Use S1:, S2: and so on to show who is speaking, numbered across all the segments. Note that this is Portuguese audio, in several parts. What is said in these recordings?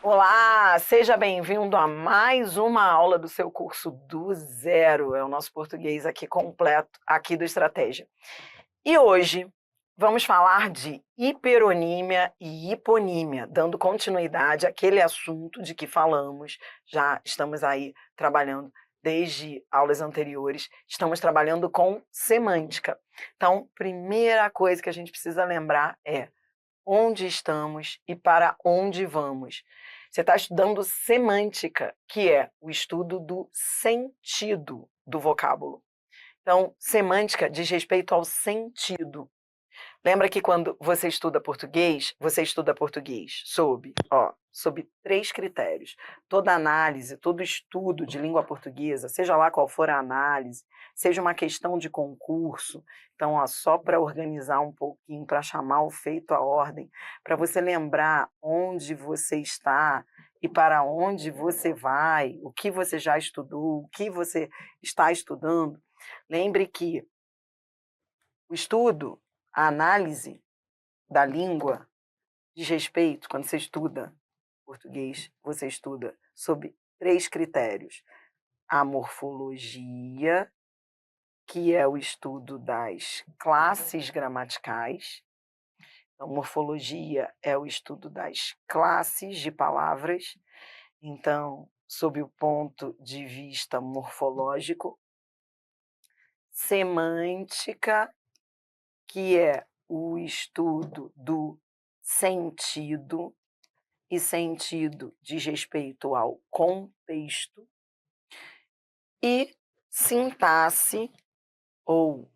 S1: Olá, seja bem-vindo a mais uma aula do seu curso do zero. É o nosso português aqui completo, aqui do Estratégia. E hoje vamos falar de hiperonímia e hiponímia, dando continuidade àquele assunto de que falamos. Já estamos aí trabalhando desde aulas anteriores, estamos trabalhando com semântica. Então, primeira coisa que a gente precisa lembrar é onde estamos e para onde vamos. Você está estudando semântica, que é o estudo do sentido do vocábulo. Então, semântica diz respeito ao sentido. Lembra que quando você estuda português sob 3 critérios. Toda análise, todo estudo de língua portuguesa, seja lá qual for a análise, seja uma questão de concurso, então, só para organizar um pouquinho, para chamar o feito à ordem, para você lembrar onde você está e para onde você vai, o que você já estudou, o que você está estudando. Lembre que o estudo, a análise da língua diz respeito, quando você estuda português, você estuda sob 3 critérios. A morfologia, que é o estudo das classes gramaticais. Então, morfologia é o estudo das classes de palavras. Então, sob o ponto de vista morfológico. Semântica, que é o estudo do sentido, e sentido diz respeito ao contexto, e sintaxe, ou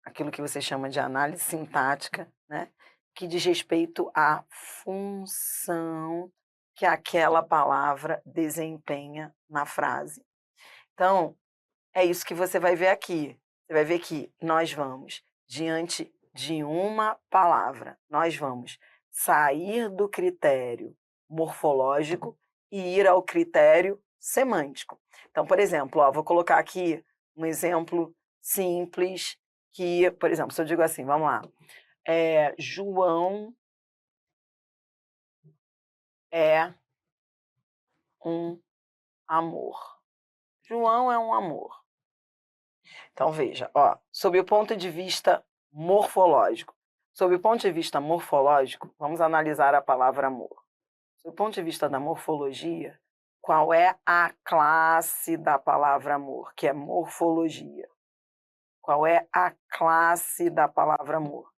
S1: aquilo que você chama de análise sintática, né? Que diz respeito à função que aquela palavra desempenha na frase. Então, é isso que você vai ver aqui. Você vai ver que nós vamos, diante de uma palavra, nós vamos sair do critério morfológico e ir ao critério semântico. Então, por exemplo, vou colocar aqui um exemplo simples que, por exemplo, se eu digo assim, vamos lá, João é um amor. João é um amor. Então, veja, sob o ponto de vista morfológico. Sob o ponto de vista morfológico, vamos analisar a palavra amor. Sob o ponto de vista da morfologia, qual é a classe da palavra amor, que é morfologia? Qual é a classe da palavra amor?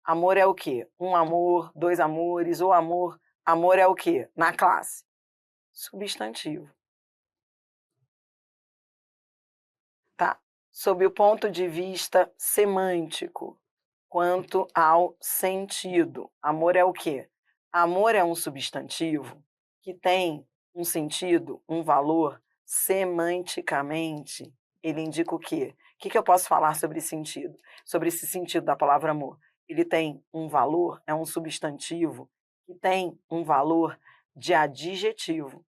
S1: Amor é o quê? Um amor, dois amores, ou amor. Amor é o quê? Na classe. Substantivo. Tá. Sob o ponto de vista semântico, quanto ao sentido. Amor é o quê? Amor é um substantivo que tem um sentido, um valor, semanticamente. Ele indica o quê? O que eu posso falar sobre sentido? Sobre esse sentido da palavra amor. Ele tem um valor, é um substantivo que tem um valor de adjetivo.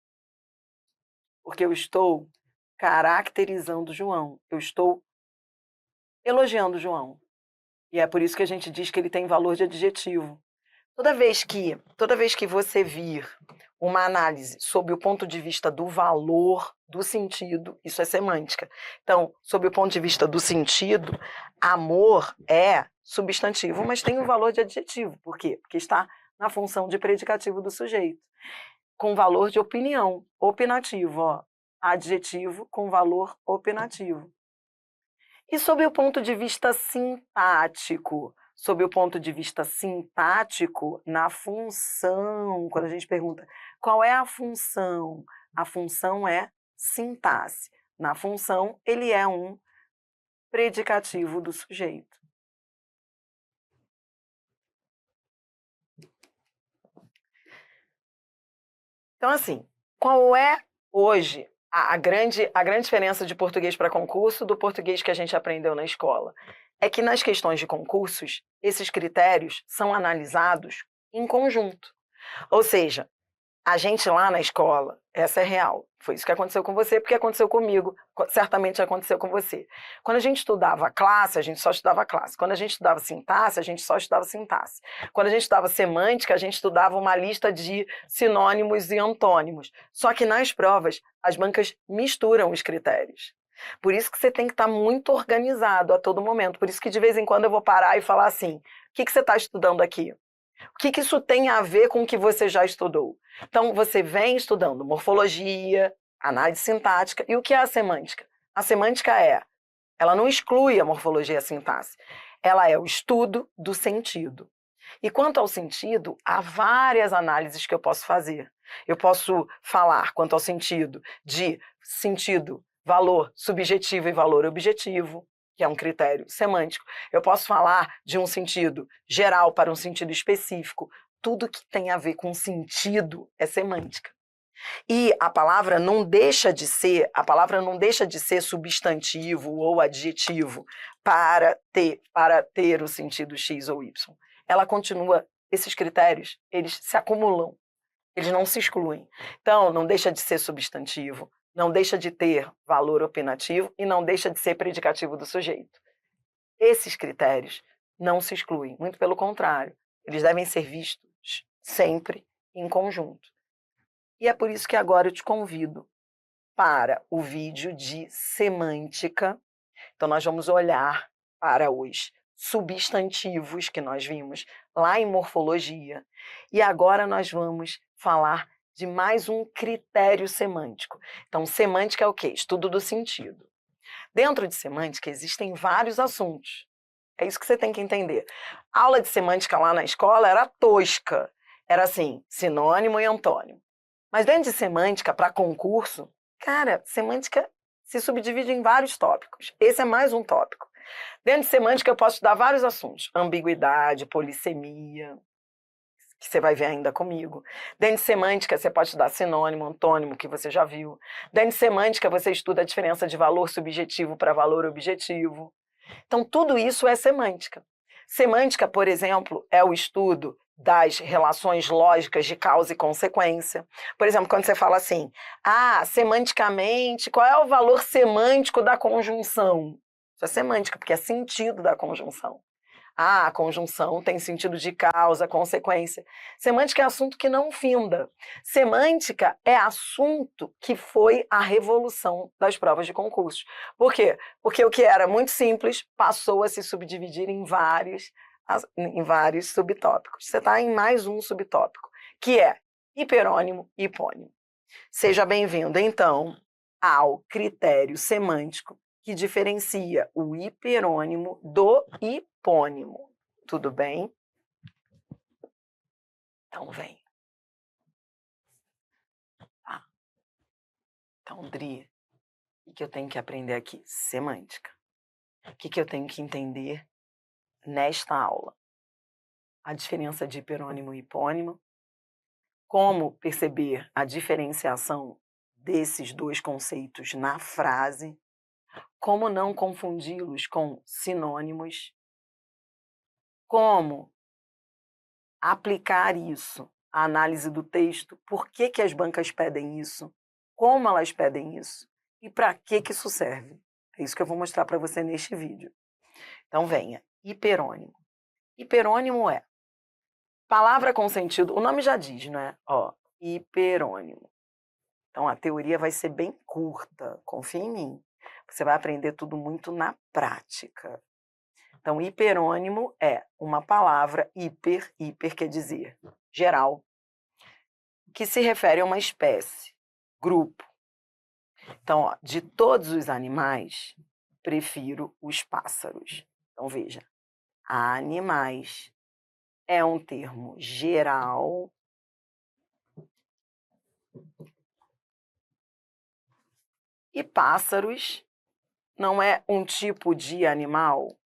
S1: Porque eu estou caracterizando João, eu estou elogiando João. E é por isso que a gente diz que ele tem valor de adjetivo. Toda vez que você vir uma análise sob o ponto de vista do valor, do sentido, isso é semântica. Então, sob o ponto de vista do sentido, amor é substantivo, mas tem o valor de adjetivo. Por quê? Porque está na função de predicativo do sujeito, com valor de opinião, opinativo, adjetivo com valor opinativo. E sob o ponto de vista sintático? Sob o ponto de vista sintático, na função, quando a gente pergunta qual é a função é sintaxe. Na função, ele é um predicativo do sujeito. Então, assim, qual é hoje a grande diferença de português para concurso do português que a gente aprendeu na escola? É que nas questões de concursos, esses critérios são analisados em conjunto. Ou seja, A gente lá na escola, essa é real, foi isso que aconteceu com você, porque aconteceu comigo, certamente aconteceu com você. Quando a gente estudava classe, a gente só estudava classe. Quando a gente estudava sintaxe, a gente só estudava sintaxe. Quando a gente estudava semântica, a gente estudava uma lista de sinônimos e antônimos. Só que nas provas, as bancas misturam os critérios. Por isso que você tem que estar muito organizado a todo momento. Por isso que de vez em quando eu vou parar e falar assim, o que você está estudando aqui? O que isso tem a ver com o que você já estudou? Então, você vem estudando morfologia, análise sintática, e o que é a semântica? A semântica ela não exclui a morfologia e a sintaxe, ela é o estudo do sentido. E quanto ao sentido, há várias análises que eu posso fazer. Eu posso falar quanto ao sentido de sentido, valor subjetivo e valor objetivo, que é um critério semântico. Eu posso falar de um sentido geral para um sentido específico. Tudo que tem a ver com sentido é semântica. E a palavra não deixa de ser substantivo ou adjetivo para ter o sentido X ou Y. Ela continua, esses critérios, eles se acumulam, eles não se excluem. Então, não deixa de ser substantivo, não deixa de ter valor opinativo e não deixa de ser predicativo do sujeito. Esses critérios não se excluem, muito pelo contrário, eles devem ser vistos sempre em conjunto. E é por isso que agora eu te convido para o vídeo de semântica. Então, nós vamos olhar para os substantivos que nós vimos lá em morfologia. E agora nós vamos falar de mais um critério semântico. Então, semântica é o quê? Estudo do sentido. Dentro de semântica existem vários assuntos. É isso que você tem que entender. A aula de semântica lá na escola era tosca. Era assim, sinônimo e antônimo. Mas dentro de semântica, para concurso, cara, semântica se subdivide em vários tópicos. Esse é mais um tópico. Dentro de semântica eu posso estudar vários assuntos. Ambiguidade, polissemia, que você vai ver ainda comigo. Dentro de semântica você pode estudar sinônimo, antônimo, que você já viu. Dentro de semântica você estuda a diferença de valor subjetivo para valor objetivo. Então tudo isso é semântica. Semântica, por exemplo, é o estudo das relações lógicas de causa e consequência. Por exemplo, quando você fala assim, semanticamente, qual é o valor semântico da conjunção? Isso é semântica, porque é sentido da conjunção. A conjunção tem sentido de causa, consequência. Semântica é assunto que não finda. Semântica é assunto que foi a revolução das provas de concurso. Por quê? Porque o que era muito simples passou a se subdividir em vários subtópicos. Você está em mais um subtópico, que é hiperônimo e hipônimo. Seja bem-vindo, então, ao critério semântico que diferencia o hiperônimo do hipônimo. Tudo bem? Então, vem. Tá. Então, Dri, o que eu tenho que aprender aqui? Semântica. O que eu tenho que entender nesta aula? A diferença de hiperônimo e hipônimo, como perceber a diferenciação desses dois conceitos na frase, como não confundi-los com sinônimos, como aplicar isso à análise do texto, por que as bancas pedem isso, como elas pedem isso e para que isso serve. É isso que eu vou mostrar para você neste vídeo. Então venha, hiperônimo. Hiperônimo é palavra com sentido, o nome já diz, né? Hiperônimo. Então a teoria vai ser bem curta, confia em mim. Você vai aprender tudo muito na prática. Então, hiperônimo é uma palavra hiper quer dizer geral, que se refere a uma espécie, grupo. Então, de todos os animais, prefiro os pássaros. Então, veja, animais é um termo geral e pássaros não é um tipo de animal.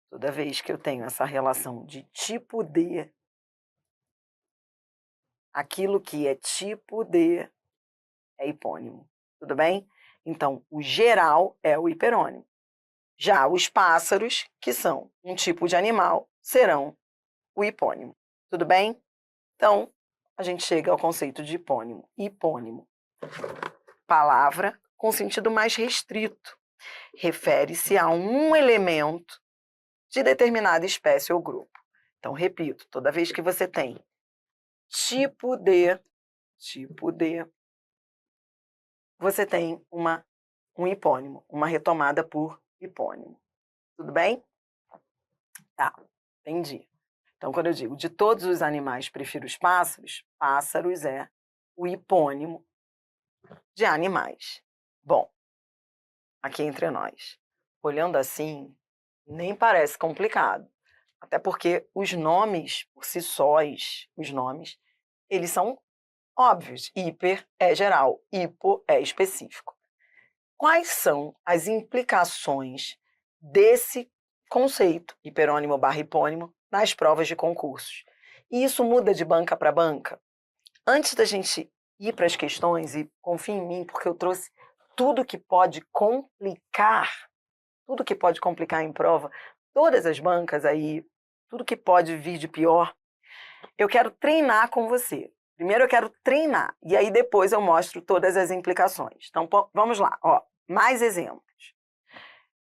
S1: Toda vez que eu tenho essa relação de tipo de, aquilo que é tipo de é hipônimo. Tudo bem? Então, o geral é o hiperônimo. Já os pássaros, que são um tipo de animal, serão o hipônimo. Tudo bem? Então, a gente chega ao conceito de hipônimo. Hipônimo, palavra com sentido mais restrito. Refere-se a um elemento de determinada espécie ou grupo. Então, repito, toda vez que você tem tipo de, você tem um hipônimo, uma retomada por hipônimo. Tudo bem? Tá, entendi. Então, quando eu digo de todos os animais prefiro os pássaros, pássaros é o hipônimo de animais. Bom, aqui entre nós, olhando assim, nem parece complicado. Até porque os nomes, por si sós, os nomes, eles são óbvios. Hiper é geral, hipo é específico. Quais são as implicações desse conceito, hiperônimo barra hipônimo, nas provas de concursos? E isso muda de banca para banca? Antes da gente ir para as questões, e confie em mim, porque eu trouxe tudo que pode complicar em prova, todas as bancas aí, tudo que pode vir de pior, eu quero treinar com você. Primeiro eu quero treinar, e aí depois eu mostro todas as implicações. Então, vamos lá, ó, mais exemplos.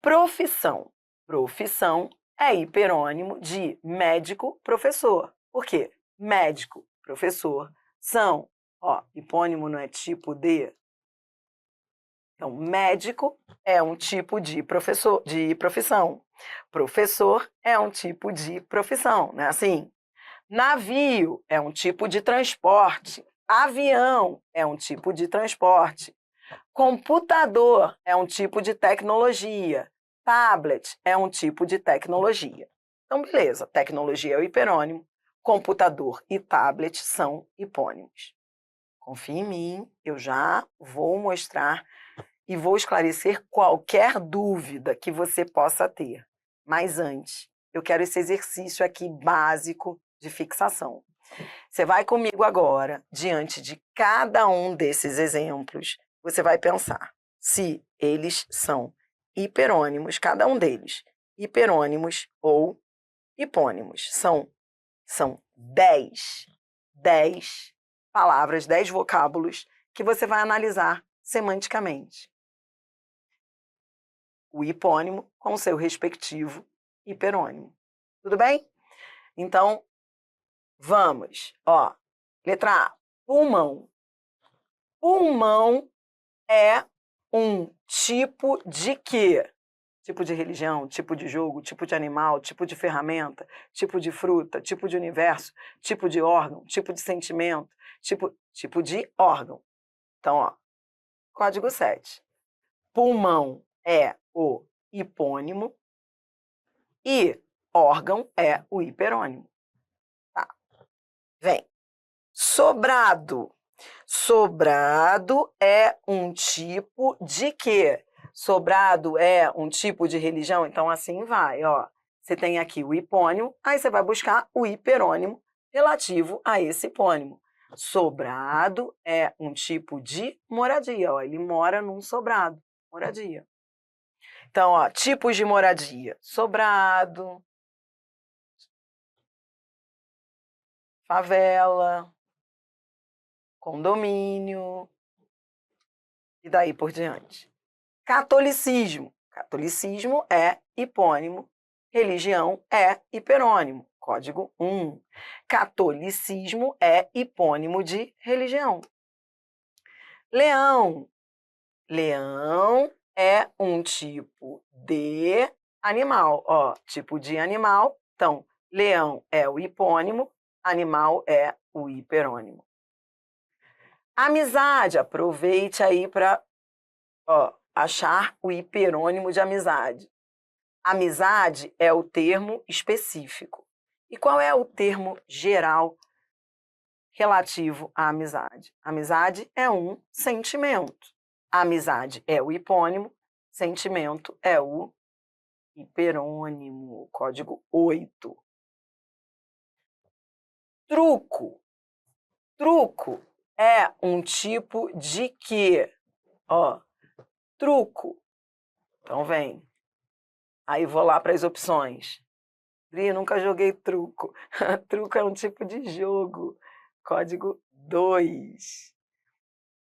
S1: Profissão. Profissão é hiperônimo de médico, professor. Por quê? Médico, professor são, ó, hipônimo não é tipo de. Então, médico é um tipo de professor, de profissão. Professor é um tipo de profissão, né? Assim, navio é um tipo de transporte. Avião é um tipo de transporte. Computador é um tipo de tecnologia. Tablet é um tipo de tecnologia. Então, beleza, tecnologia é o hiperônimo. Computador e tablet são hipônimos. Confie em mim, eu já vou mostrar e vou esclarecer qualquer dúvida que você possa ter. Mas antes, eu quero esse exercício aqui básico de fixação. Você vai comigo agora, diante de cada um desses exemplos, você vai pensar se eles são hiperônimos, cada um deles, hiperônimos ou hipônimos. São 10 palavras, 10 vocábulos que você vai analisar semanticamente. O hipônimo com o seu respectivo hiperônimo. Tudo bem? Então, vamos. Ó, letra A, pulmão. Pulmão é um tipo de quê? Tipo de religião, tipo de jogo, tipo de animal, tipo de ferramenta, tipo de fruta, tipo de universo, tipo de órgão, tipo de sentimento, tipo de órgão. Então, ó, código 7. Pulmão é o hipônimo e órgão é o hiperônimo. Tá. Vem. Sobrado. Sobrado é um tipo de quê? Sobrado é um tipo de religião? Então, assim vai, ó. Você tem aqui o hipônimo, aí você vai buscar o hiperônimo relativo a esse hipônimo. Sobrado é um tipo de moradia, ó. Ele mora num sobrado, moradia. Então, ó, tipos de moradia. Sobrado, favela, condomínio, e daí por diante. Catolicismo. Catolicismo é hipônimo, religião é hiperônimo. Código 1. Catolicismo é hipônimo de religião. Leão. Leão é um tipo de animal. Ó, tipo de animal. Então, leão é o hipônimo, animal é o hiperônimo. Amizade. Aproveite aí para achar o hiperônimo de amizade. Amizade é o termo específico. E qual é o termo geral relativo à amizade? Amizade é um sentimento. Amizade é o hipônimo, sentimento é o hiperônimo. Código 8. Truco. Truco é um tipo de quê? Ó, truco. Então vem. Aí vou lá para as opções. Nunca joguei truco. Truco é um tipo de jogo. código 2.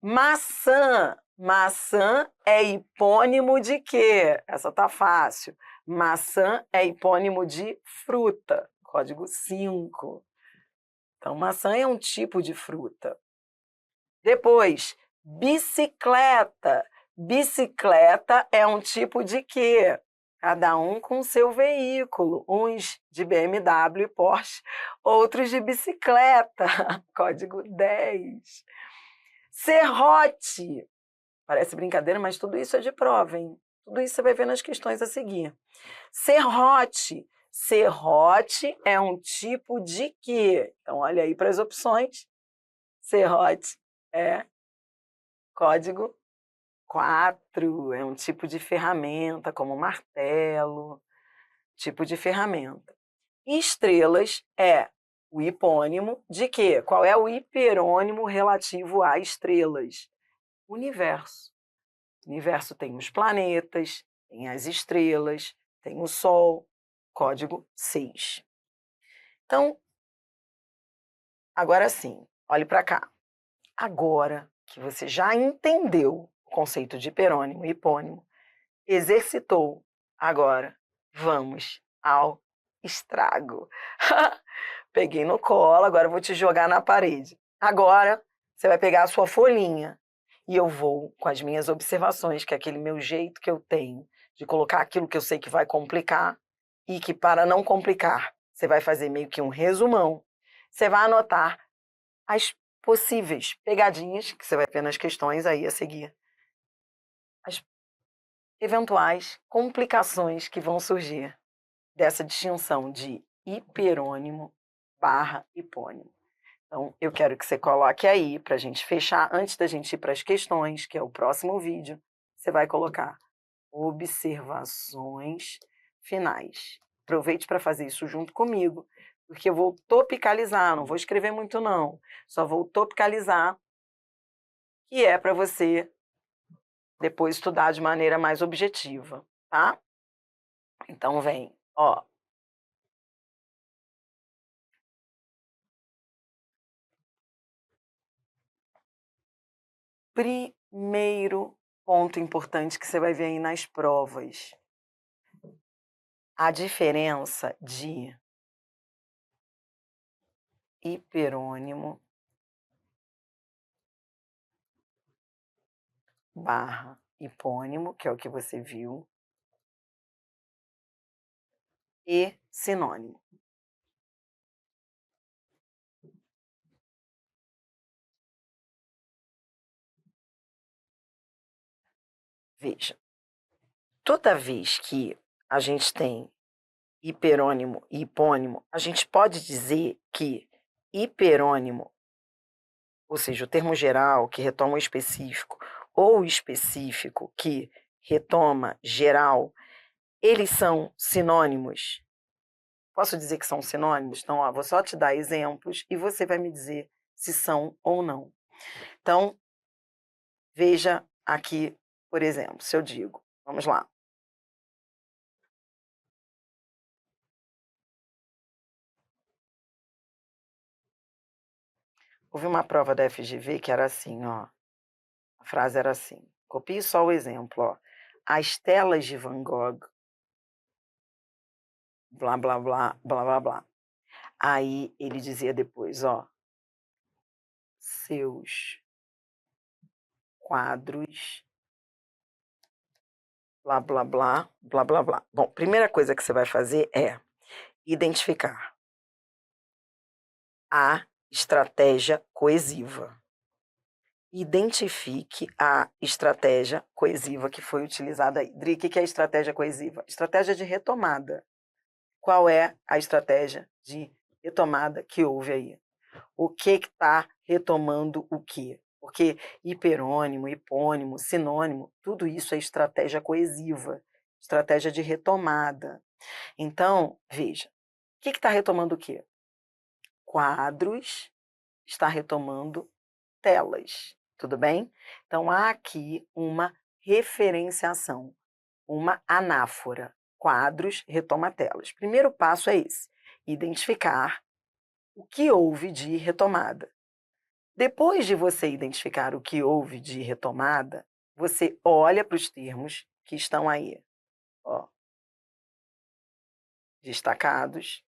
S1: Maçã. Maçã é hipônimo de quê? Essa tá fácil. Maçã é hipônimo de fruta, código 5. Então, maçã é um tipo de fruta. Depois, bicicleta. Bicicleta é um tipo de quê? Cada um com seu veículo. Uns de BMW e Porsche, outros de bicicleta. Código 10. Serrote. Parece brincadeira, mas tudo isso é de prova, hein? Tudo isso você vai ver nas questões a seguir. Serrote. Serrote é um tipo de quê? Então, olha aí para as opções. Serrote é código 4. É um tipo de ferramenta, como martelo, tipo de ferramenta. Estrelas é o hipônimo de quê? Qual é o hiperônimo relativo a estrelas? Universo. O universo tem os planetas, tem as estrelas, tem o Sol, código 6. Então, agora sim, olhe para cá. Agora que você já entendeu o conceito de hiperônimo e hipônimo, exercitou, agora vamos ao estrago. Peguei no colo, agora vou te jogar na parede. Agora você vai pegar a sua folhinha e eu vou, com as minhas observações, que é aquele meu jeito que eu tenho de colocar aquilo que eu sei que vai complicar e que, para não complicar, você vai fazer meio que um resumão. Você vai anotar as possíveis pegadinhas, que você vai ver nas questões aí a seguir, as eventuais complicações que vão surgir dessa distinção de hiperônimo barra hipônimo. Então, eu quero que você coloque aí, para a gente fechar, antes da gente ir para as questões, que é o próximo vídeo, você vai colocar observações finais. Aproveite para fazer isso junto comigo, porque eu vou topicalizar, não vou escrever muito não, só vou topicalizar, que é para você depois estudar de maneira mais objetiva, tá? Então vem, ó. Primeiro ponto importante que você vai ver aí nas provas. A diferença de hiperônimo barra hipônimo, que é o que você viu, e sinônimo. Veja, toda vez que a gente tem hiperônimo e hipônimo, a gente pode dizer que hiperônimo, ou seja, o termo geral que retoma o específico, ou o específico que retoma geral, eles são sinônimos. Posso dizer que são sinônimos? Então, ó, vou só te dar exemplos e você vai me dizer se são ou não. Então, veja aqui, por exemplo, se eu digo, vamos lá. Houve uma prova da FGV que era assim, ó. A frase era assim, copie só o exemplo, ó. As telas de Van Gogh, blá, blá, blá, blá, blá, blá. Aí ele dizia depois, ó, seus quadros, blá, blá, blá, blá, blá, blá. Bom, primeira coisa que você vai fazer é identificar a estratégia coesiva. Identifique a estratégia coesiva que foi utilizada aí. Dri, o que é a estratégia coesiva? Estratégia de retomada. Qual é a estratégia de retomada que houve aí? O que está retomando o quê? Porque hiperônimo, hipônimo, sinônimo, tudo isso é estratégia coesiva, estratégia de retomada. Então, veja, o que está retomando o quê? Quadros, está retomando telas, tudo bem? Então, há aqui uma referenciação, uma anáfora. Quadros, retoma telas. Primeiro passo é esse, identificar o que houve de retomada. Depois de você identificar o que houve de retomada, você olha para os termos que estão aí, ó, destacados,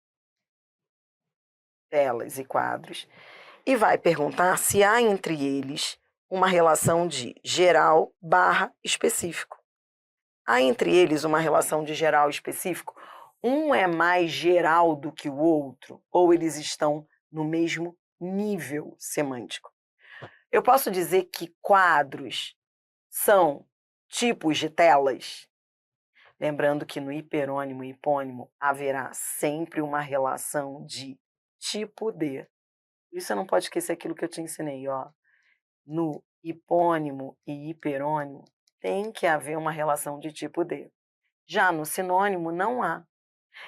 S1: telas e quadros, e vai perguntar se há entre eles uma relação de geral barra específico. Há entre eles uma relação de geral e específico? Um é mais geral do que o outro, ou eles estão no mesmo nível semântico? Eu posso dizer que quadros são tipos de telas? Lembrando que no hiperônimo e hipônimo haverá sempre uma relação de tipo de. E você não pode esquecer aquilo que eu te ensinei, ó. No hipônimo e hiperônimo tem que haver uma relação de tipo de. Já no sinônimo não há.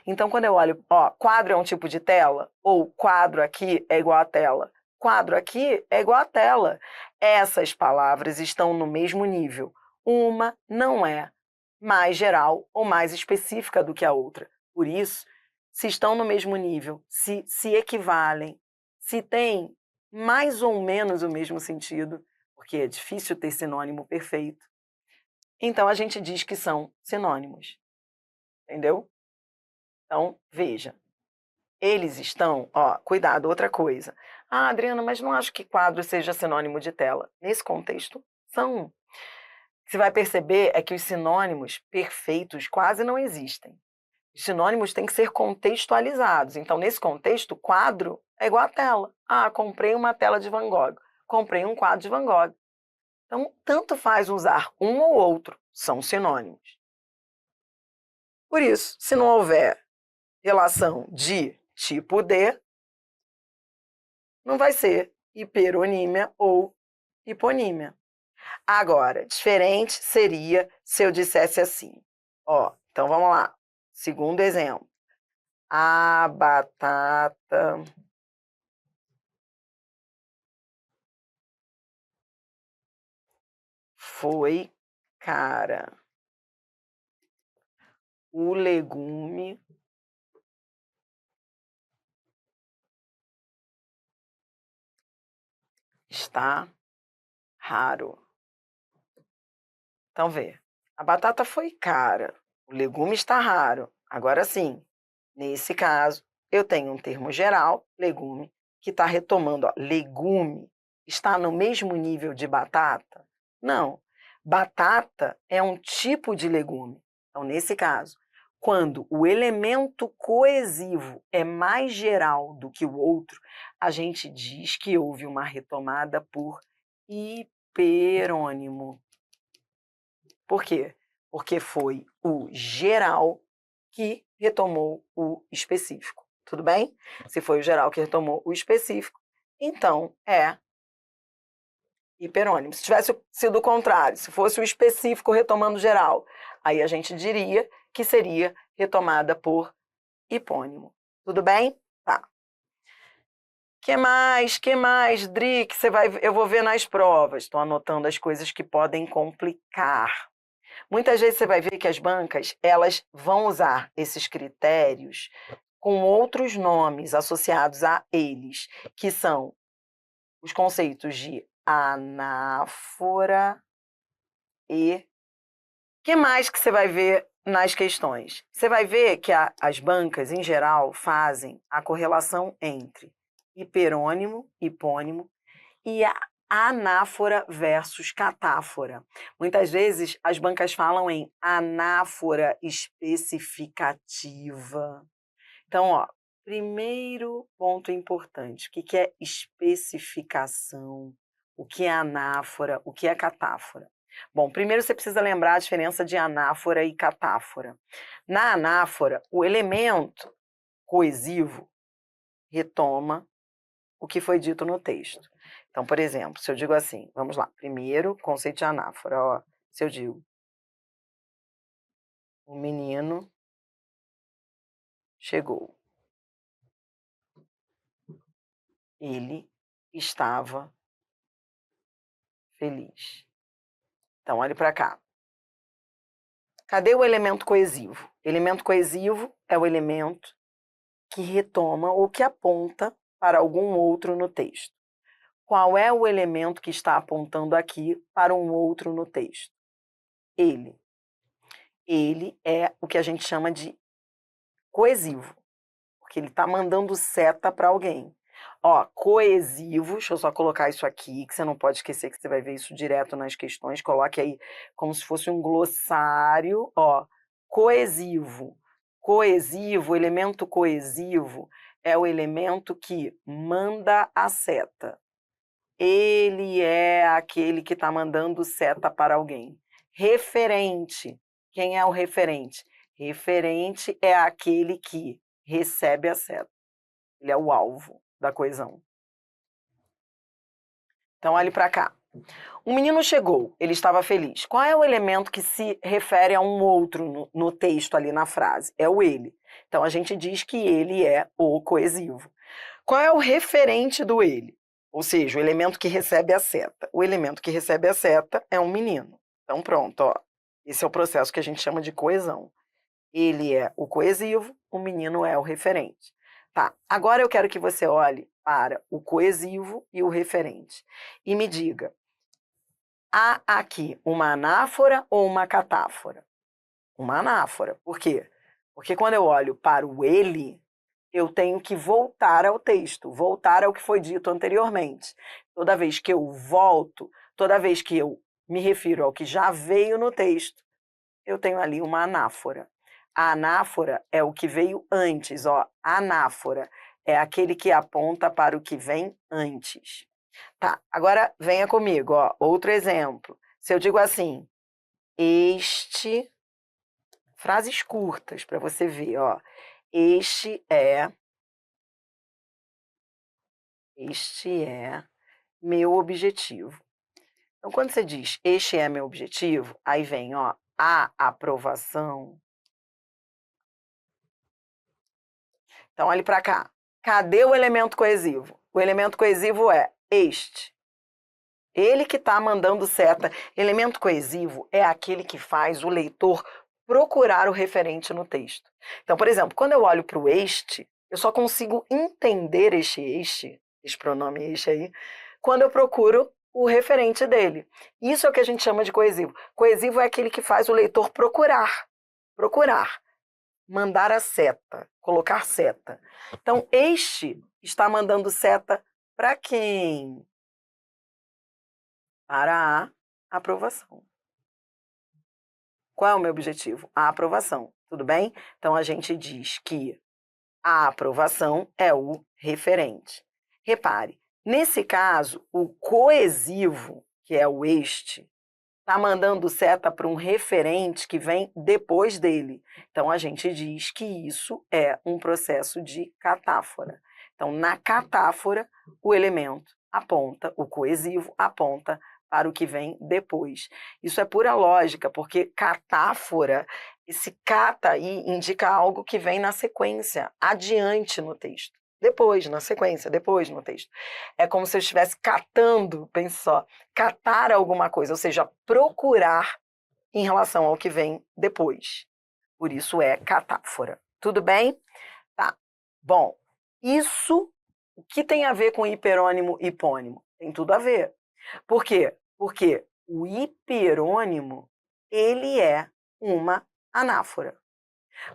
S1: Então, quando eu olho, ó, quadro é um tipo de tela, ou quadro aqui é igual a tela. Quadro aqui é igual a tela. Essas palavras estão no mesmo nível. Uma não é mais geral ou mais específica do que a outra. Por isso, se estão no mesmo nível, se equivalem, se têm mais ou menos o mesmo sentido, porque é difícil ter sinônimo perfeito, então a gente diz que são sinônimos. Entendeu? Então, veja. Eles estão, ó, cuidado, outra coisa. Ah, Adriana, mas não acho que quadro seja sinônimo de tela. Nesse contexto, são. Você vai perceber é que os sinônimos perfeitos quase não existem. Os sinônimos têm que ser contextualizados. Então, nesse contexto, quadro é igual a tela. Ah, comprei uma tela de Van Gogh. Comprei um quadro de Van Gogh. Então, tanto faz usar um ou outro, são sinônimos. Por isso, se não houver relação de tipo de, não vai ser hiperonímia ou hiponímia. Agora, diferente seria se eu dissesse assim. Ó, então vamos lá. Segundo exemplo. A batata foi cara. O legume está raro. Então, vê. A batata foi cara. O legume está raro. Agora sim, nesse caso, eu tenho um termo geral, legume, que está retomando. Ó, legume está no mesmo nível de batata? Não. Batata é um tipo de legume. Então, nesse caso, quando o elemento coesivo é mais geral do que o outro, a gente diz que houve uma retomada por hiperônimo. Por quê? Porque foi o geral que retomou o específico. Tudo bem? Se foi o geral que retomou o específico, então é hiperônimo. Se tivesse sido o contrário, se fosse o específico retomando o geral, aí a gente diria que seria retomada por hipônimo. Tudo bem? Tá. Que mais, Dri, que eu vou ver nas provas. Estou anotando as coisas que podem complicar. Muitas vezes você vai ver que as bancas, elas vão usar esses critérios com outros nomes associados a eles, que são os conceitos de anáfora e... que mais que você vai ver nas questões? Você vai ver que as bancas, em geral, fazem a correlação entre hiperônimo, hipônimo, e a anáfora versus catáfora. Muitas vezes as bancas falam em anáfora especificativa. Então, ó, primeiro ponto importante, o que é especificação? O que é anáfora? O que é catáfora? Bom, primeiro você precisa lembrar a diferença de anáfora e catáfora. Na anáfora, o elemento coesivo retoma o que foi dito no texto. Então, por exemplo, se eu digo assim, vamos lá, primeiro, conceito de anáfora, ó, se eu digo, o menino chegou, ele estava feliz. Então, olhe para cá. Cadê o elemento coesivo? Elemento coesivo é o elemento que retoma ou que aponta para algum outro no texto. Qual é o elemento que está apontando aqui para um outro no texto? Ele. Ele é o que a gente chama de coesivo, porque ele está mandando seta para alguém. Ó, coesivo, deixa eu só colocar isso aqui, que você não pode esquecer que você vai ver isso direto nas questões. Coloque aí como se fosse um glossário. Ó, coesivo. Coesivo, elemento coesivo é o elemento que manda a seta. Ele é aquele que está mandando seta para alguém. Referente. Quem é o referente? Referente é aquele que recebe a seta. Ele é o alvo da coesão. Então, olhe para cá. Um menino chegou, ele estava feliz. Qual é o elemento que se refere a um outro no texto ali na frase? É o ele. Então, a gente diz que ele é o coesivo. Qual é o referente do ele? Ou seja, o elemento que recebe a seta. O elemento que recebe a seta é um menino. Então, pronto, ó. Esse é o processo que a gente chama de coesão. Ele é o coesivo, o menino é o referente. Tá, agora eu quero que você olhe para o coesivo e o referente. E me diga, há aqui uma anáfora ou uma catáfora? Uma anáfora. Por quê? Porque quando eu olho para o ele, eu tenho que voltar ao texto, voltar ao que foi dito anteriormente. Toda vez que eu volto, toda vez que eu me refiro ao que já veio no texto, eu tenho ali uma anáfora. A anáfora é o que veio antes, ó. Anáfora é aquele que aponta para o que vem antes. Tá, agora venha comigo, ó. Outro exemplo. Se eu digo assim, este, frases curtas para você ver, ó. Este é meu objetivo. Então, quando você diz este é meu objetivo, aí vem, ó, a aprovação. Então, olhe para cá. Cadê o elemento coesivo? O elemento coesivo é este. Ele que está mandando seta. Elemento coesivo é aquele que faz o leitor procurar o referente no texto. Então, por exemplo, quando eu olho para o este, eu só consigo entender esse pronome este aí, quando eu procuro o referente dele. Isso é o que a gente chama de coesivo. Coesivo é aquele que faz o leitor procurar. Mandar a seta, colocar seta. Então, este está mandando seta para quem? Para a aprovação. Qual é o meu objetivo? A aprovação, tudo bem? Então, a gente diz que a aprovação é o referente. Repare, nesse caso, o coesivo, que é o este, está mandando seta para um referente que vem depois dele. Então, a gente diz que isso é um processo de catáfora. Então, na catáfora, o elemento aponta, o coesivo aponta para o que vem depois. Isso é pura lógica, porque catáfora, esse cata aí indica algo que vem na sequência, adiante no texto. Depois, na sequência, depois no texto. É como se eu estivesse catando, pense só, catar alguma coisa, ou seja, procurar em relação ao que vem depois. Por isso é catáfora. Tudo bem? Tá. Bom, isso, o que tem a ver com hiperônimo e hipônimo? Tem tudo a ver. Por quê? Porque o hiperônimo, ele é uma anáfora.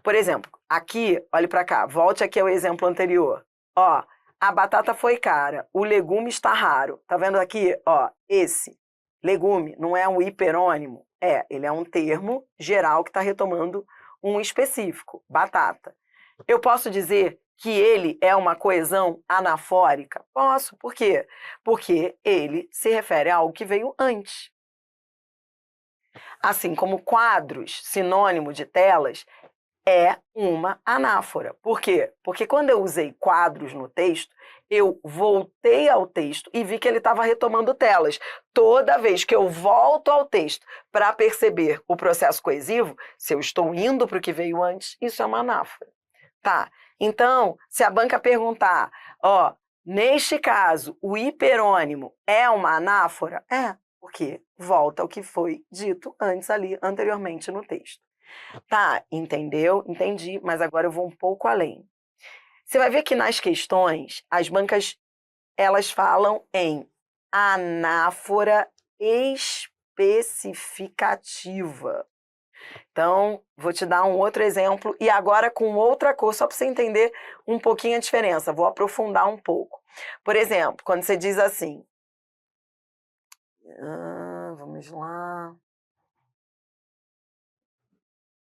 S1: Por exemplo, aqui, olhe para cá, volte aqui ao exemplo anterior. Ó, a batata foi cara, o legume está raro. Tá vendo aqui? Ó, esse legume não é um hiperônimo? É, ele é um termo geral que está retomando um específico, batata. Eu posso dizer que ele é uma coesão anafórica? Posso, por quê? Porque ele se refere a algo que veio antes. Assim como quadros, sinônimo de telas, é uma anáfora. Por quê? Porque quando eu usei quadros no texto, eu voltei ao texto e vi que ele estava retomando telas. Toda vez que eu volto ao texto para perceber o processo coesivo, se eu estou indo para o que veio antes, isso é uma anáfora. Tá, então, se a banca perguntar, ó, neste caso, o hiperônimo é uma anáfora? É, porque volta ao que foi dito antes ali, anteriormente no texto. Tá, entendeu? Entendi, mas agora eu vou um pouco além. Você vai ver que nas questões, as bancas, elas falam em anáfora especificativa. Então, vou te dar um outro exemplo, e agora com outra cor, só para você entender um pouquinho a diferença. Vou aprofundar um pouco. Por exemplo, quando você diz assim... vamos lá...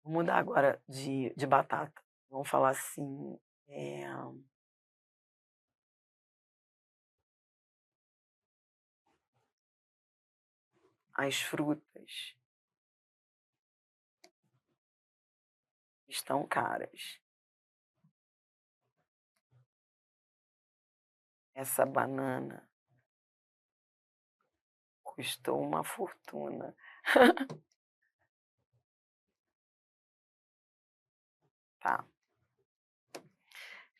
S1: Vou mudar agora de batata. Vamos falar assim... as frutas estão caras. Essa banana custou uma fortuna. Tá.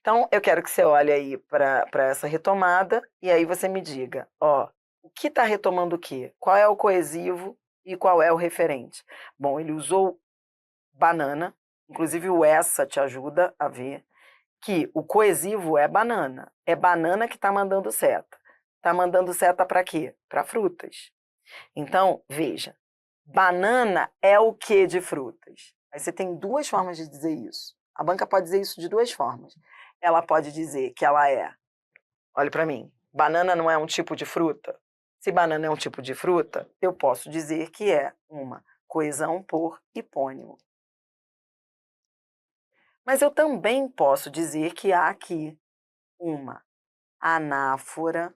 S1: Então, eu quero que você olhe aí para essa retomada e aí você me diga, ó, o que está retomando o quê? Qual é o coesivo e qual é o referente? Bom, ele usou banana, inclusive o essa te ajuda a ver que o coesivo é banana que está mandando seta. Está mandando seta para quê? Para frutas. Então, veja, banana é o que de frutas? Aí você tem duas formas de dizer isso. A banca pode dizer isso de duas formas. Ela pode dizer que ela é, olhe para mim, banana não é um tipo de fruta? Se banana é um tipo de fruta, eu posso dizer que é uma coesão por hipônimo. Mas eu também posso dizer que há aqui uma anáfora,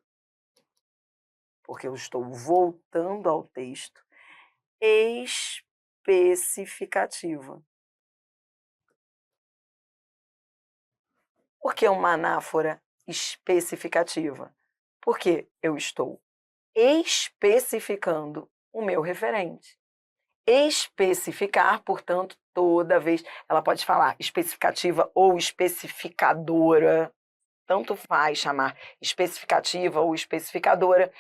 S1: porque eu estou voltando ao texto, especificativa. Por que uma anáfora especificativa? Porque eu estou especificando o meu referente. Especificar, portanto, toda vez... Ela pode falar especificativa ou especificadora, tanto faz chamar especificativa ou especificadora.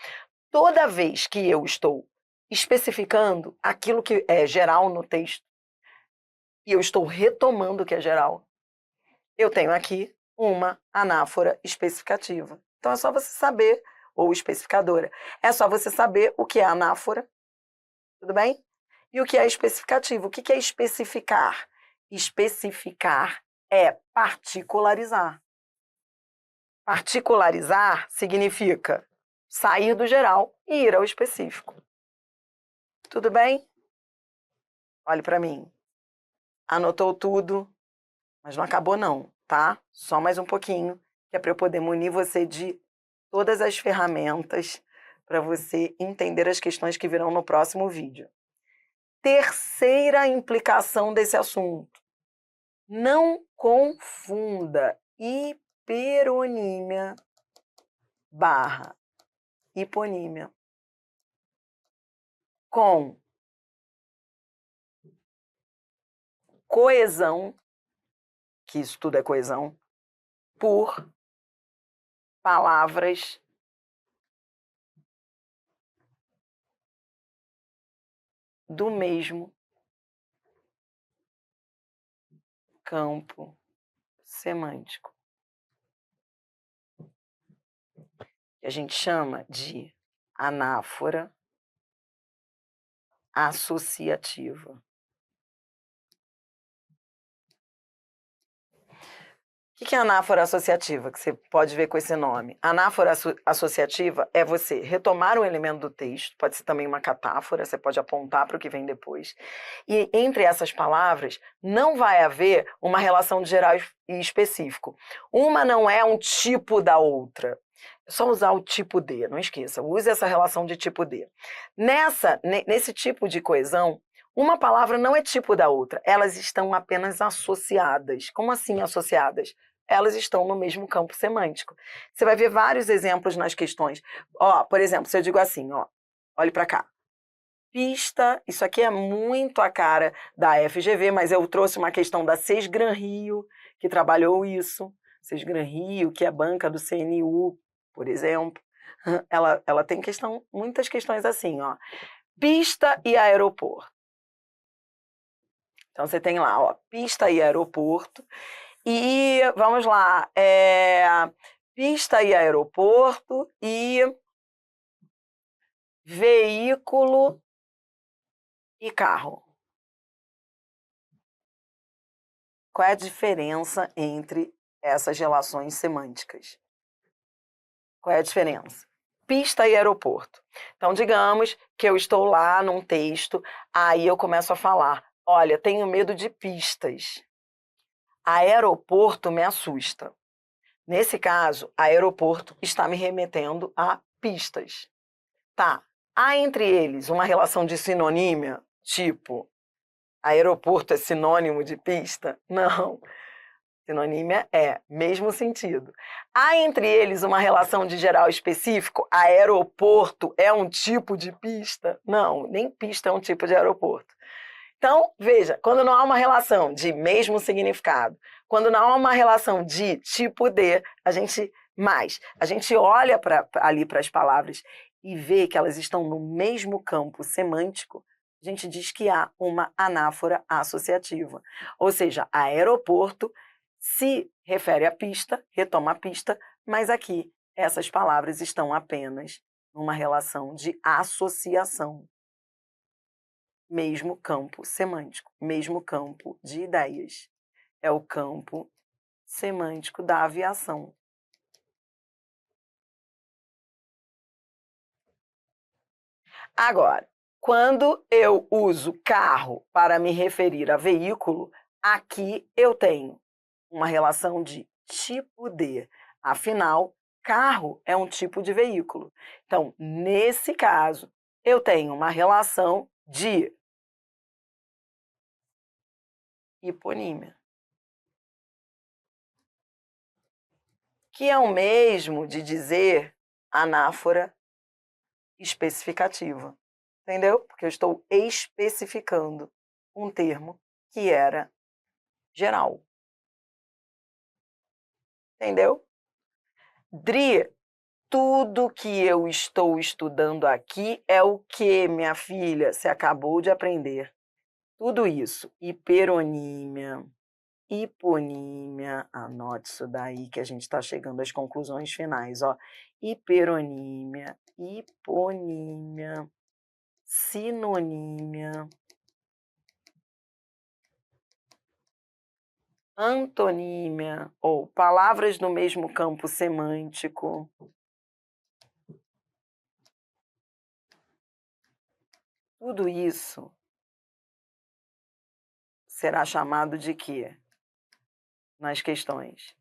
S1: Toda vez que eu estou especificando aquilo que é geral no texto e eu estou retomando o que é geral, eu tenho aqui uma anáfora especificativa. Então é só você saber, ou especificadora, é só você saber o que é anáfora, tudo bem? E o que é especificativo. O que é especificar? Especificar é particularizar. Particularizar significa sair do geral e ir ao específico. Tudo bem? Olhe para mim. Anotou tudo, mas não acabou não, tá? Só mais um pouquinho, que é para eu poder munir você de todas as ferramentas para você entender as questões que virão no próximo vídeo. Terceira implicação desse assunto. Não confunda hiperonímia barra hiponímia com coesão, que isso tudo é coesão, por palavras do mesmo campo semântico, que a gente chama de anáfora associativa. O que é anáfora associativa? Que você pode ver com esse nome. Anáfora associativa é você retomar um elemento do texto, pode ser também uma catáfora, você pode apontar para o que vem depois. E entre essas palavras não vai haver uma relação de geral e específico. Uma não é um tipo da outra. É só usar o tipo de, não esqueça, use essa relação de tipo de. Nesse tipo de coesão, uma palavra não é tipo da outra, elas estão apenas associadas. Como assim associadas? Elas estão no mesmo campo semântico. Você vai ver vários exemplos nas questões. Ó, por exemplo, se eu digo assim, ó, olhe para cá. Pista, isso aqui é muito a cara da FGV, mas eu trouxe uma questão da Sesgran Rio, que trabalhou isso. Sesgran Rio, que é banca do CNU, por exemplo. Ela tem muitas questões assim, ó. Pista e aeroporto. Então, você tem lá, ó, pista e aeroporto. E, vamos lá, pista e aeroporto e veículo e carro. Qual é a diferença entre essas relações semânticas? Qual é a diferença? Pista e aeroporto. Então, digamos que eu estou lá num texto, aí eu começo a falar, olha, tenho medo de pistas. Aeroporto me assusta. Nesse caso, aeroporto está me remetendo a pistas. Tá. Há entre eles uma relação de sinonímia, tipo, aeroporto é sinônimo de pista? Não. Sinonímia é mesmo sentido. Há entre eles uma relação de geral específico? Aeroporto é um tipo de pista? Não, nem pista é um tipo de aeroporto. Então, veja, quando não há uma relação de mesmo significado, quando não há uma relação de tipo de, a gente olha ali para as palavras e vê que elas estão no mesmo campo semântico, a gente diz que há uma anáfora associativa. Ou seja, aeroporto se refere à pista, retoma a pista, mas aqui essas palavras estão apenas numa relação de associação. Mesmo campo semântico, mesmo campo de ideias. É o campo semântico da aviação. Agora, quando eu uso carro para me referir a veículo, aqui eu tenho uma relação de tipo de. Afinal, carro é um tipo de veículo. Então, nesse caso, eu tenho uma relação de hiponímia, que é o mesmo de dizer anáfora especificativa. Entendeu? Porque eu estou especificando um termo que era geral. Entendeu? Dri, tudo que eu estou estudando aqui é o que, minha filha? Você acabou de aprender. Tudo isso. Hiperonímia, hiponímia, anote isso daí que a gente está chegando às conclusões finais, ó. Hiperonímia, hiponímia, sinonímia, antonímia, ou palavras no mesmo campo semântico. Tudo isso será chamado de quê? Nas questões.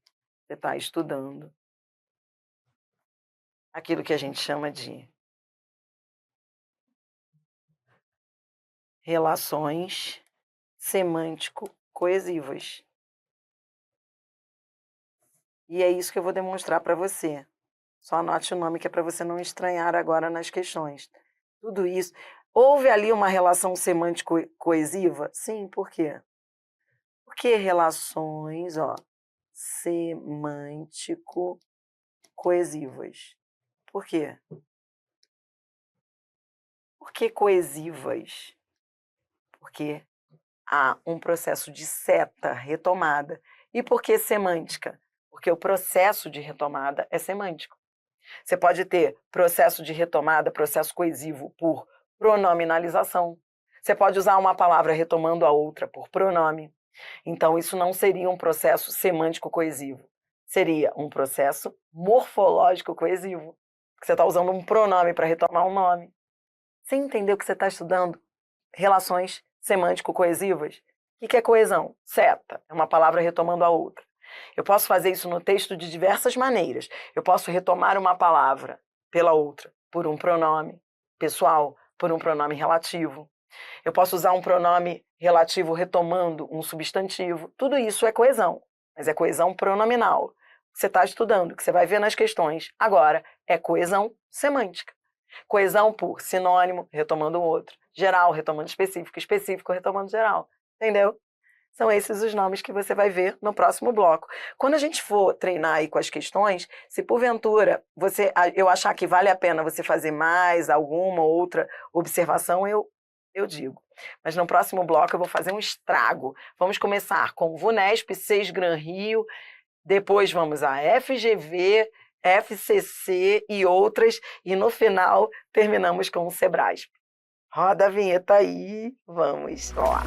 S1: Você está estudando aquilo que a gente chama de relações semântico-coesivas. E é isso que eu vou demonstrar para você. Só anote o nome que é para você não estranhar agora nas questões. Tudo isso. Houve ali uma relação semântico-coesiva? Sim, por quê? Porque relações, ó, semântico-coesivas. Por quê? Por que coesivas? Porque há um processo de seta retomada. E por que semântica? Porque o processo de retomada é semântico. Você pode ter processo de retomada, processo coesivo por pronominalização. Você pode usar uma palavra retomando a outra por pronome. Então, isso não seria um processo semântico coesivo. Seria um processo morfológico coesivo. Você está usando um pronome para retomar um nome. Você entendeu que você está estudando relações semântico-coesivas? O que é coesão? Seta. É uma palavra retomando a outra. Eu posso fazer isso no texto de diversas maneiras. Eu posso retomar uma palavra pela outra, por um pronome pessoal, por um pronome relativo. Eu posso usar um pronome relativo retomando um substantivo. Tudo isso é coesão, mas é coesão pronominal. Você está estudando, que você vai ver nas questões. Agora, é coesão semântica. Coesão por sinônimo, retomando o outro. Geral, retomando específico. Específico, retomando geral. Entendeu? São esses os nomes que você vai ver no próximo bloco. Quando a gente for treinar aí com as questões, se porventura eu achar que vale a pena você fazer mais alguma outra observação, eu digo. Mas no próximo bloco eu vou fazer um estrago. Vamos começar com VUNESP, 6 Gran Rio, depois vamos a FGV, FCC e outras, e no final terminamos com o Sebrasp. Roda a vinheta aí, vamos lá.